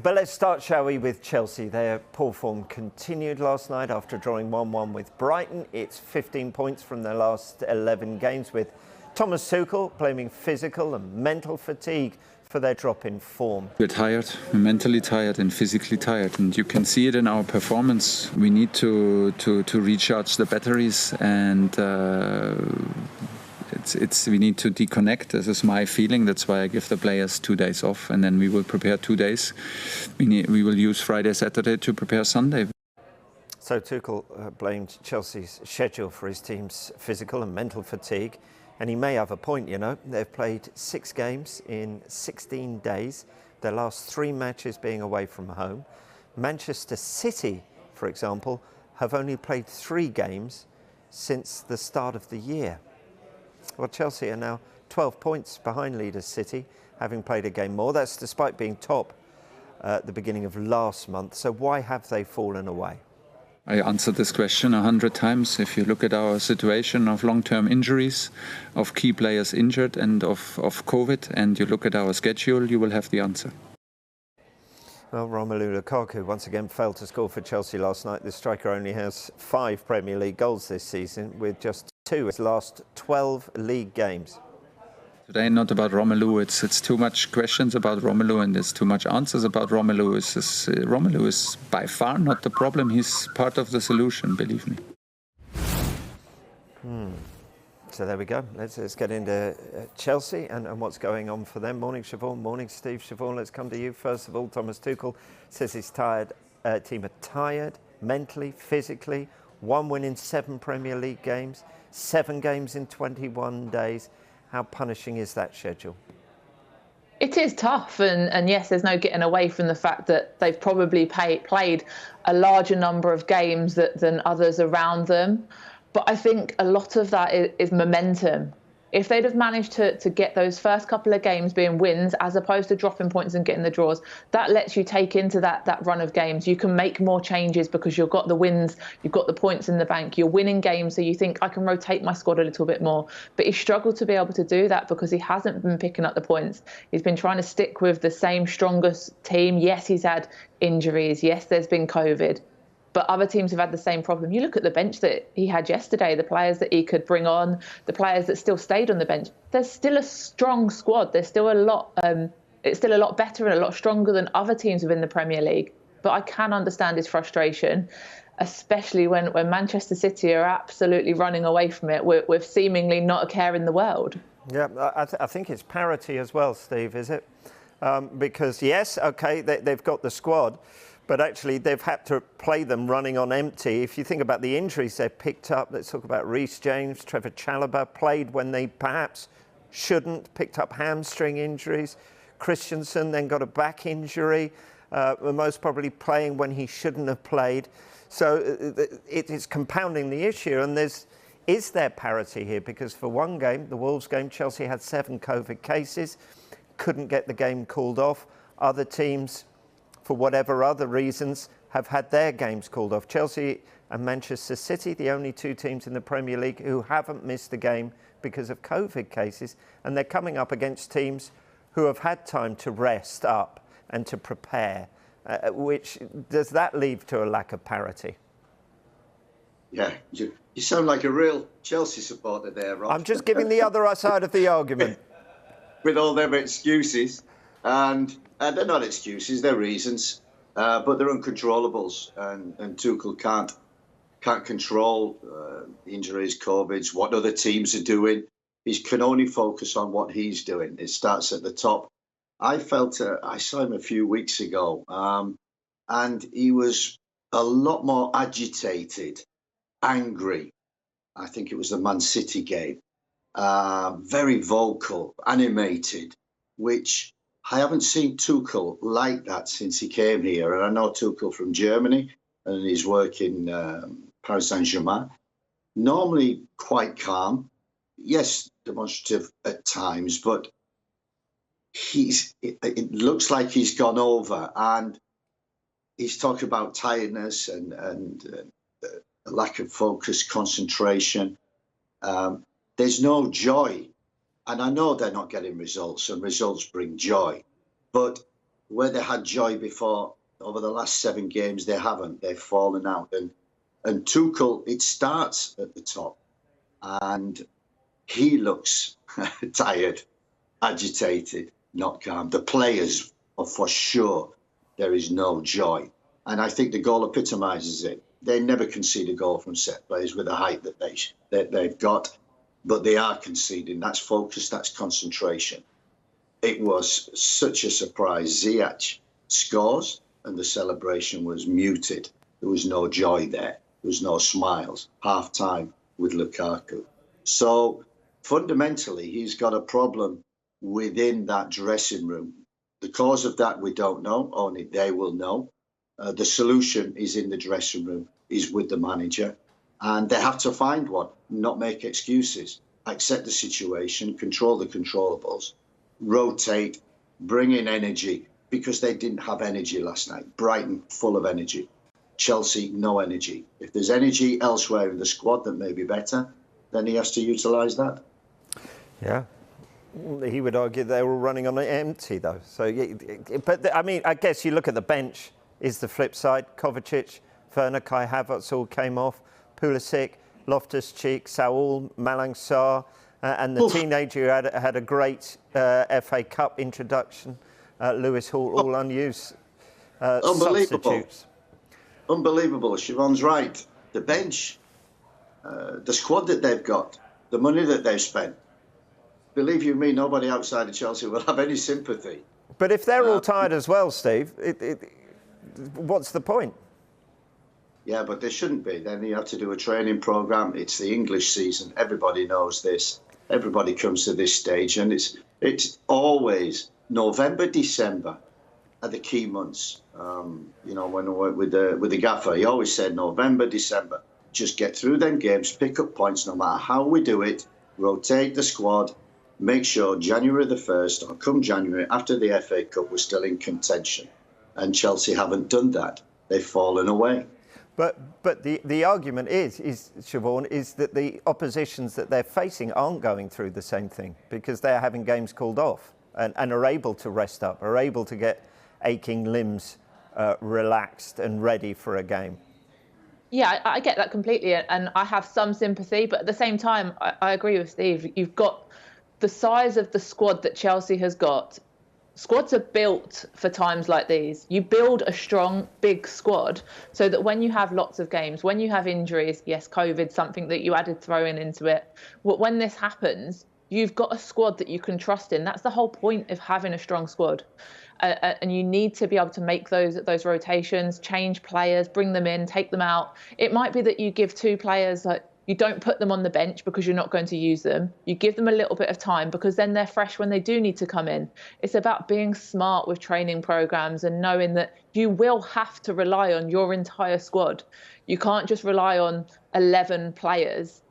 But let's start, shall we, with Chelsea. Their poor form continued last night after drawing 1-1 with Brighton. It's 15 points from their last 11 games, with Thomas Tuchel blaming physical and mental fatigue for their drop in form. We're tired, we're mentally tired and physically tired, and you can see it in our performance. We need to recharge the batteries, and we need to deconnect. This is my feeling. That's why I give the players 2 days off, and then we will prepare 2 days. We will use Friday, Saturday to prepare Sunday. So Tuchel blamed Chelsea's schedule for his team's physical and mental fatigue. And he may have a point, you know. They've played 6 games in 16 days, their last 3 matches being away from home. Manchester City, for example, have only played 3 games since the start of the year. Well, Chelsea are now 12 points behind leaders City, having played a game more. That's despite being top at the beginning of last month. So why have they fallen away? I answered this question 100 times. If you look at our situation of long-term injuries, of key players injured and of COVID, and you look at our schedule, you will have the answer. Well, Romelu Lukaku once again failed to score for Chelsea last night. The striker only has 5 Premier League goals this season, with just 2 in his last 12 league games. Today, not about Romelu. It's too much questions about Romelu, and there's too much answers about Romelu. Romelu is by far not the problem. He's part of the solution, believe me. So there we go. Let's get into Chelsea and what's going on for them. Morning, Siobhan. Morning, Steve. Siobhan, let's come to you. First of all, Thomas Tuchel says his team are tired, mentally, physically. 1 win in 7 Premier League games, 7 games in 21 days. How punishing is that schedule? It is tough, and yes, there's no getting away from the fact that they've probably played a larger number of games than others around them. But I think a lot of that is momentum. If they'd have managed to get those first couple of games being wins, as opposed to dropping points and getting the draws, that lets you take into that run of games. You can make more changes because you've got the wins, you've got the points in the bank, you're winning games, so you think, I can rotate my squad a little bit more. But he struggled to be able to do that because he hasn't been picking up the points. He's been trying to stick with the same strongest team. Yes, he's had injuries. Yes, there's been COVID. But other teams have had the same problem. You look at the bench that he had yesterday, the players that he could bring on, the players that still stayed on the bench. There's still a strong squad. There's still a lot. It's still a lot better and a lot stronger than other teams within the Premier League. But I can understand his frustration, especially when Manchester City are absolutely running away from it with seemingly not a care in the world. Yeah, I think it's parity as well, Steve, is it? Because, yes, OK, they've got the squad, but actually they've had to play them running on empty. If you think about the injuries they've picked up, let's talk about Reece James, Trevor Chalobah, played when they perhaps shouldn't, picked up hamstring injuries. Christensen then got a back injury, most probably playing when he shouldn't have played. So it is compounding the issue. And is there parity here? Because for one game, the Wolves game, Chelsea had 7 COVID cases, couldn't get the game called off. Other teams, for whatever other reasons, have had their games called off. Chelsea and Manchester City, the only 2 teams in the Premier League who haven't missed a game because of COVID cases. And they're coming up against teams who have had time to rest up and to prepare. Which, does that lead to a lack of parity? Yeah, you sound like a real Chelsea supporter there, Rob. I'm just giving the other side of the argument. With all their excuses. And they're not excuses, they're reasons. But they're uncontrollables. And Tuchel can't control injuries, COVIDs, what other teams are doing. He can only focus on what he's doing. It starts at the top. I saw him a few weeks ago, and he was a lot more agitated, angry. I think it was the Man City game. Very vocal, animated, which I haven't seen Tuchel like that since he came here. And I know Tuchel from Germany and his work in Paris Saint-Germain. Normally quite calm. Yes, demonstrative at times, but it looks like he's gone over, and he's talking about tiredness and lack of focus, concentration. There's no joy. And I know they're not getting results, and results bring joy. But where they had joy before, over the last 7 games, they haven't. They've fallen out. And Tuchel, it starts at the top. And he looks tired, agitated, not calm. The players are for sure there is no joy. And I think the goal epitomises it. They never concede a goal from set plays with the height that they've got, but they are conceding. That's focus, that's concentration. It was such a surprise. Ziyech scores and the celebration was muted. There was no joy there. There was no smiles. Half time with Lukaku. So fundamentally, he's got a problem within that dressing room. The cause of that we don't know. Only they will know. The solution is in the dressing room, is with the manager. And they have to find one, not make excuses, accept the situation, control the controllables, rotate, bring in energy, because they didn't have energy last night. Brighton, full of energy. Chelsea, no energy. If there's energy elsewhere in the squad that may be better, then he has to utilise that. Yeah. He would argue they were running on empty, though. So, but I mean, I guess you look at the bench, is the flip side. Kovacic, Werner, Kai Havertz all came off. Pulisic, Loftus-Cheek, Saul, Malang Sarr, and the teenager who had a great FA Cup introduction, Lewis Hall, all unused substitutes. Unbelievable. Siobhan's right. The bench, the squad that they've got, the money that they've spent, believe you me, nobody outside of Chelsea will have any sympathy. But if they're all tired as well, Steve, what's the point? Yeah, but there shouldn't be. Then you have to do a training programme. It's the English season. Everybody knows this. Everybody comes to this stage. And it's always November, December are the key months. You know, when I worked with the gaffer, he always said November, December. Just get through them games, pick up points no matter how we do it, rotate the squad, make sure January the 1st or come January after the FA Cup we're still in contention. And Chelsea haven't done that. They've fallen away. But the argument is Siobhan, is that the oppositions that they're facing aren't going through the same thing because they're having games called off and are able to rest up, are able to get aching limbs relaxed and ready for a game. Yeah, I get that completely, and I have some sympathy, but at the same time, I agree with Steve. You've got the size of the squad that Chelsea has got. Squads are built for times like these. You build a strong, big squad so that when you have lots of games, when you have injuries, yes, COVID, something that you added throwing into it, when this happens, you've got a squad that you can trust in. That's the whole point of having a strong squad. And you need to be able to make those rotations, change players, bring them in, take them out. It might be that you give 2 players, like, you don't put them on the bench because you're not going to use them. You give them a little bit of time because then they're fresh when they do need to come in. It's about being smart with training programs and knowing that you will have to rely on your entire squad. You can't just rely on 11 players,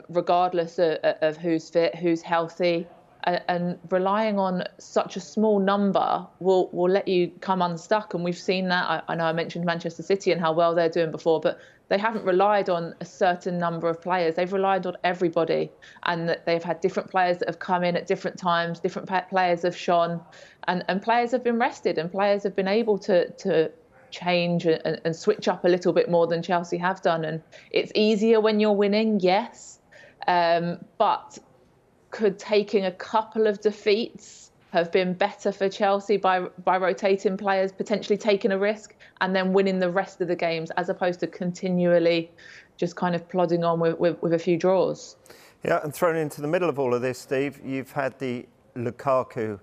regardless of who's fit, who's healthy. And relying on such a small number will let you come unstuck. And we've seen that. I know I mentioned Manchester City and how well they're doing before, but they haven't relied on a certain number of players. They've relied on everybody, and that they've had different players that have come in at different times, different players have shone, and players have been rested, and players have been able to change and switch up a little bit more than Chelsea have done. And it's easier when you're winning, yes, but could taking a couple of defeats have been better for Chelsea by rotating players, potentially taking a risk and then winning the rest of the games, as opposed to continually just kind of plodding on with a few draws? Yeah, and thrown into the middle of all of this, Steve, you've had the Lukaku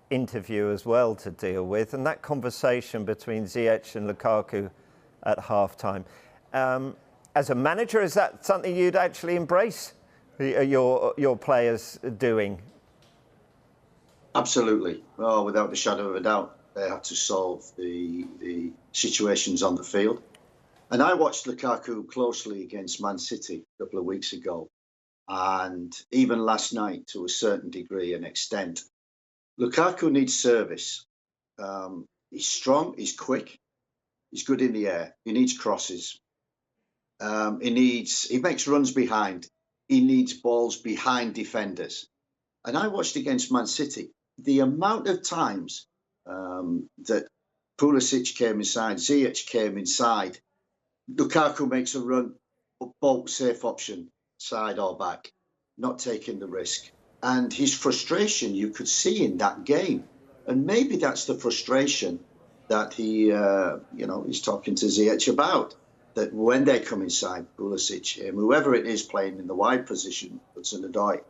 interview as well to deal with, and that conversation between Ziyech and Lukaku at half-time. As a manager, is that something you'd actually embrace your players doing? Absolutely. Oh, without a shadow of a doubt. They had to solve the situations on the field. And I watched Lukaku closely against Man City a couple of weeks ago. And even last night, to a certain degree and extent, Lukaku needs service. He's strong, he's quick, he's good in the air. He needs crosses. He makes runs behind. He needs balls behind defenders. And I watched against Man City, the amount of times that Pulisic came inside, Ziyech came inside. Lukaku makes a run, bolt safe option, side or back, not taking the risk. And his frustration you could see in that game. And maybe that's the frustration that he's talking to Ziyech about. That when they come inside, Pulisic, whoever it is playing in the wide position, Hudson-Odoi,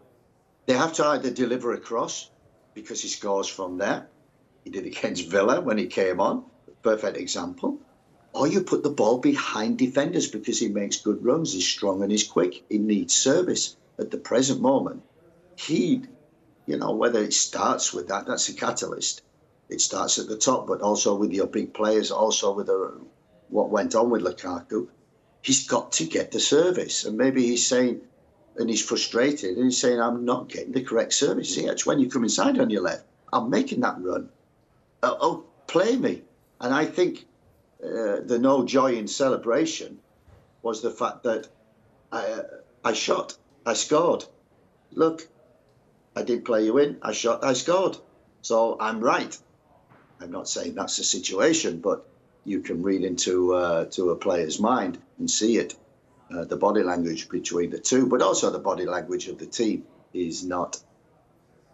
they have to either deliver a cross because he scores from there. He did against Villa when he came on, perfect example. Or you put the ball behind defenders because he makes good runs, he's strong and he's quick. He needs service. At the present moment, whether it starts with that's a catalyst. It starts at the top, but also with your big players, also with what went on with Lukaku. He's got to get the service. And maybe he's saying, and he's frustrated, and he's saying, I'm not getting the correct service. See, that's when you come inside on your left. I'm making that run. Play me. And I think the no joy in celebration was the fact that I shot, I scored. Look, I didn't play you in, I shot, I scored. So I'm right. I'm not saying that's the situation, but you can read into to a player's mind and see it. The body language between the two, but also the body language of the team is not.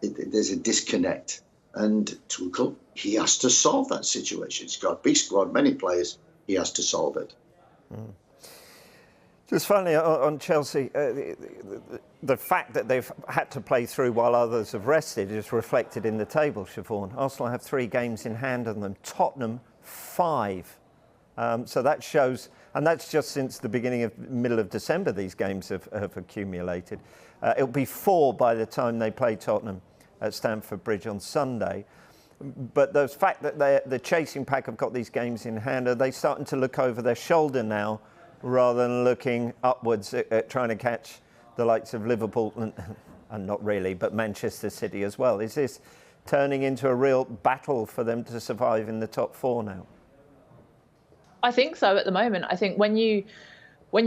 There's a disconnect. And Tuchel, he has to solve that situation. He's got a big squad, many players. He has to solve it. Mm. Just finally on Chelsea, the fact that they've had to play through while others have rested is reflected in the table, Siobhan. Arsenal have 3 games in hand on them. Tottenham 5. So that shows, and that's just since the middle of December these games have accumulated. It'll be 4 by the time they play Tottenham at Stamford Bridge on Sunday. But the fact that the chasing pack have got these games in hand, are they starting to look over their shoulder now rather than looking upwards at trying to catch the likes of Liverpool and not really, but Manchester City as well? Is this turning into a real battle for them to survive in the top 4 now? I think so at the moment. I think when you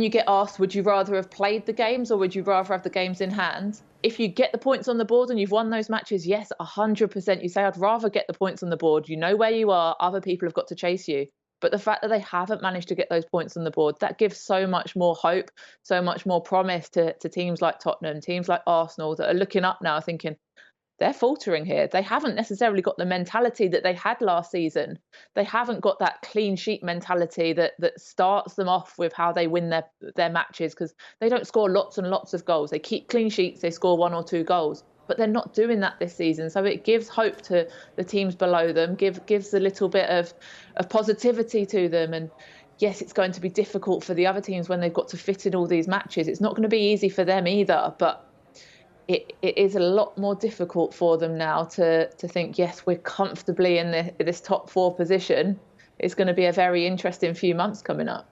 get asked, would you rather have played the games or would you rather have the games in hand? If you get the points on the board and you've won those matches, yes, 100%. You say, I'd rather get the points on the board. You know where you are. Other people have got to chase you. But the fact that they haven't managed to get those points on the board, that gives so much more hope, so much more promise to teams like Tottenham, teams like Arsenal that are looking up now thinking, they're faltering here. They haven't necessarily got the mentality that they had last season. They haven't got that clean sheet mentality that starts them off with how they win their matches, because they don't score lots and lots of goals. They keep clean sheets, they score 1 or 2 goals. But they're not doing that this season. So it gives hope to the teams below them, gives a little bit of positivity to them. And yes, it's going to be difficult for the other teams when they've got to fit in all these matches. It's not going to be easy for them either, but it is a lot more difficult for them now to think, yes, we're comfortably in this top 4 position. It's going to be a very interesting few months coming up.